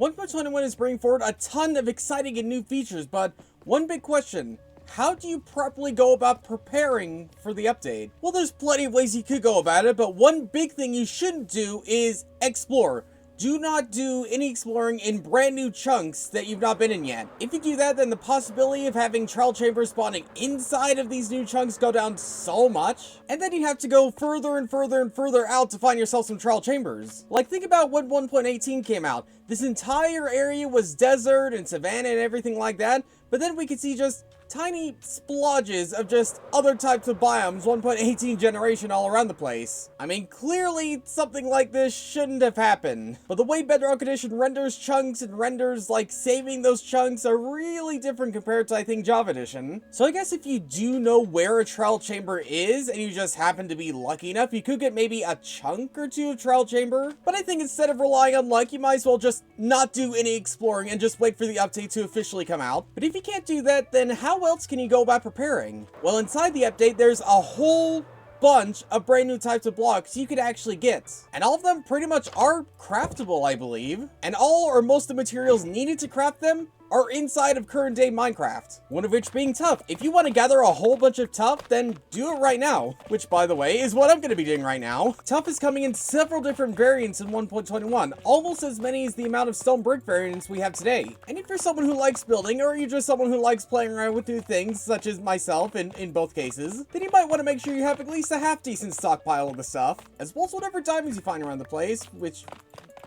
1.21 is bringing forward a ton of exciting and new features, but one big question: how do you properly go about preparing for the update? Well, there's plenty of ways you could go about it, but one big thing you shouldn't do is explore. Do not do any exploring in brand new chunks that you've not been in yet. If you do that, then the possibility of having trial chambers spawning inside of these new chunks go down so much, and then you have to go further and further and further out to find yourself some trial chambers. Like, think about when 1.18 came out. This entire area was desert and savanna and everything like that, but then we could see just tiny splodges of just other types of biomes 1.18 generation all around the place. I mean, clearly something like this shouldn't have happened, but the way Bedrock Edition renders chunks and renders like saving those chunks are really different compared to, I think, Java Edition. So I guess if you do know where a trial chamber is and you just happen to be lucky enough, you could get maybe a chunk or two of trial chamber, but I think instead of relying on luck, you might as well just not do any exploring and just wait for the update to officially come out. But if you can't do that, then how else can you go about preparing? Well, inside the update, there's a whole bunch of brand new types of blocks you could actually get. And all of them pretty much are craftable, I believe. And all or most of the materials needed to craft them are inside of current day Minecraft. One of which being tuff. If you want to gather a whole bunch of tuff, then do it right now. Which, by the way, is what I'm going to be doing right now. Tuff is coming in several different variants in 1.21. Almost as many as the amount of stone brick variants we have today. And if you're someone who likes building, or you're just someone who likes playing around with new things, such as myself in both cases, then you might want to make sure you have at least a half-decent stockpile of the stuff, as well as whatever diamonds you find around the place, which...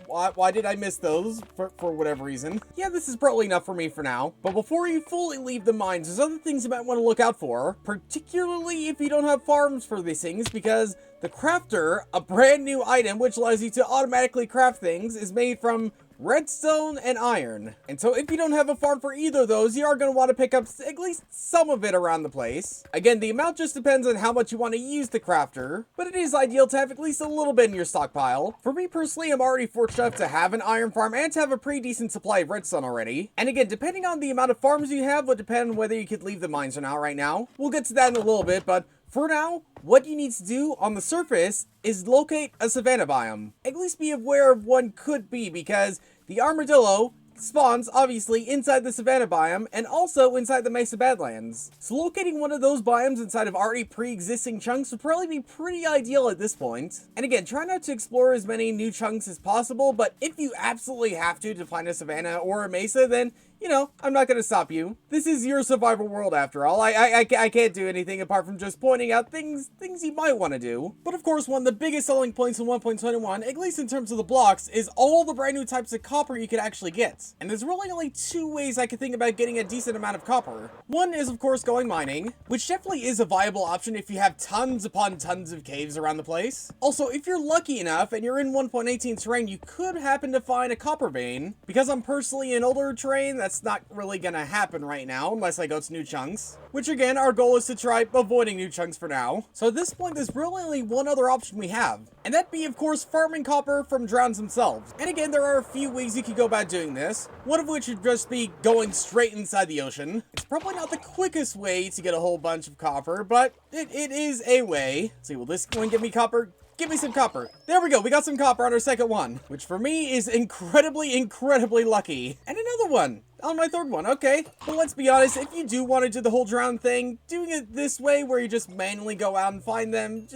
Why did I miss those? For whatever reason. Yeah, this is probably enough for me for now. But before you fully leave the mines, there's other things you might want to look out for. Particularly if you don't have farms for these things, because the crafter, a brand new item which allows you to automatically craft things, is made from redstone and iron. And so if you don't have a farm for either of those, you are going to want to pick up at least some of it around the place. Again, the amount just depends on how much you want to use the crafter, but it is ideal to have at least a little bit in your stockpile. For me personally, I'm already fortunate enough to have an iron farm and to have a pretty decent supply of redstone already. And again, depending on the amount of farms you have would depend on whether you could leave the mines or not right now. We'll get to that in a little bit, but for now, what you need to do on the surface is locate a savanna biome. At least be aware of one could be, because the armadillo spawns, obviously, inside the savanna biome and also inside the Mesa Badlands. So locating one of those biomes inside of already pre-existing chunks would probably be pretty ideal at this point. And again, try not to explore as many new chunks as possible, but if you absolutely have to find a savanna or a mesa, then you know, I'm not going to stop you. This is your survival world after all. I can't do anything apart from just pointing out things you might want to do. But of course, one of the biggest selling points in 1.21, at least in terms of the blocks, is all the brand new types of copper you can actually get. And there's really only two ways I can think about getting a decent amount of copper. One is, of course, going mining, which definitely is a viable option if you have tons upon tons of caves around the place. Also, if you're lucky enough and you're in 1.18 terrain, you could happen to find a copper vein. Because I'm personally in older terrain, that's not really gonna happen right now unless I go to new chunks, which again, our goal is to try avoiding new chunks for now. So at this point, there's really only one other option we have, and that be, of course, farming copper from drowns themselves. And again, there are a few ways you could go about doing this, one of which would just be going straight inside the ocean. It's probably not the quickest way to get a whole bunch of copper, but it is a way. Let's see, will this one give me copper? Give me some copper. There we go. We got some copper on our second one, which for me is incredibly lucky. And another one on my third one. Okay. But let's be honest, if you do want to do the whole drown thing, doing it this way where you just manually go out and find them,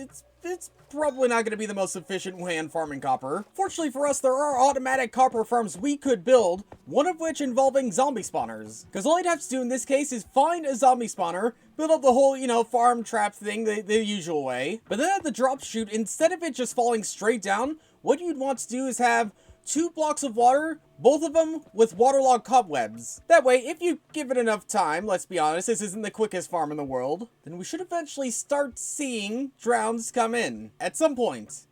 it's probably not going to be the most efficient way in farming copper. Fortunately for us, there are automatic copper farms we could build, one of which involving zombie spawners. Because all you'd have to do in this case is find a zombie spawner, build up the whole, you know, farm trap thing the usual way. But then at the drop chute, instead of it just falling straight down, what you'd want to do is have 2 blocks of water, both of them with waterlogged cobwebs. That way, if you give it enough time, let's be honest, this isn't the quickest farm in the world, then we should eventually start seeing drowns come in. At some point.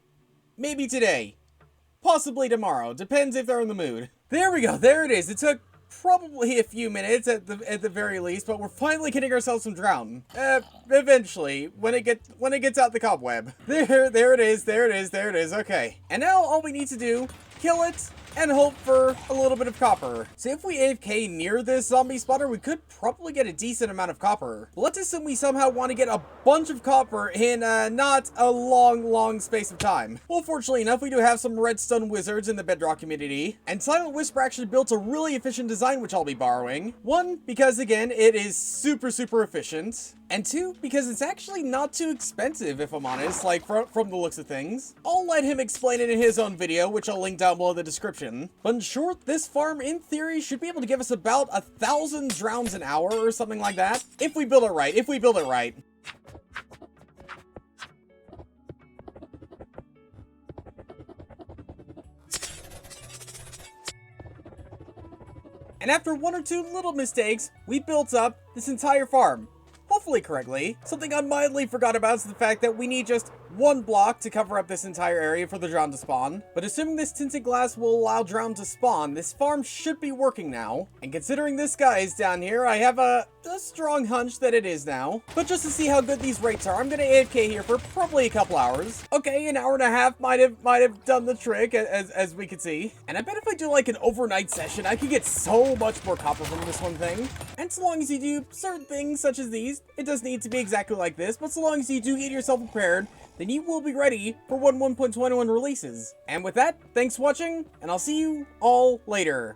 Maybe today. Possibly tomorrow. Depends if they're in the mood. There we go. There it is. It took probably a few minutes at the very least, but we're finally getting ourselves some drown. Eventually, when it gets out the cobweb. There it is. Okay. And now all we need to do, kill it, and hope for a little bit of copper. So if we AFK near this zombie spawner, we could probably get a decent amount of copper. Let's assume we somehow want to get a bunch of copper in not a long space of time. Well, fortunately enough, we do have some redstone wizards in the bedrock community, and Silent Whisper actually built a really efficient design which I'll be borrowing. One, because again, it is super efficient. And two, because it's actually not too expensive, if I'm honest, like, from the looks of things. I'll let him explain it in his own video, which I'll link down below in the description. But in short, this farm, in theory, should be able to give us about 1,000 drowns an hour or something like that. If we build it right, And after one or two little mistakes, we built up this entire farm. Hopefully correctly. Something I mildly forgot about is the fact that we need just one block to cover up this entire area for the drown to spawn. But assuming this tinted glass will allow drown to spawn, this farm should be working now. And considering this guy is down here, I have a strong hunch that it is now. But just to see how good these rates are, I'm gonna AFK here for probably a couple hours. Okay, an hour and a half might have done the trick, as we can see. And I bet if I do like an overnight session, I could get so much more copper from this one thing. And so long as you do certain things such as these, it doesn't need to be exactly like this, but so long as you do get yourself prepared, then you will be ready for when 1.21 releases. And with that, thanks for watching, and I'll see you all later.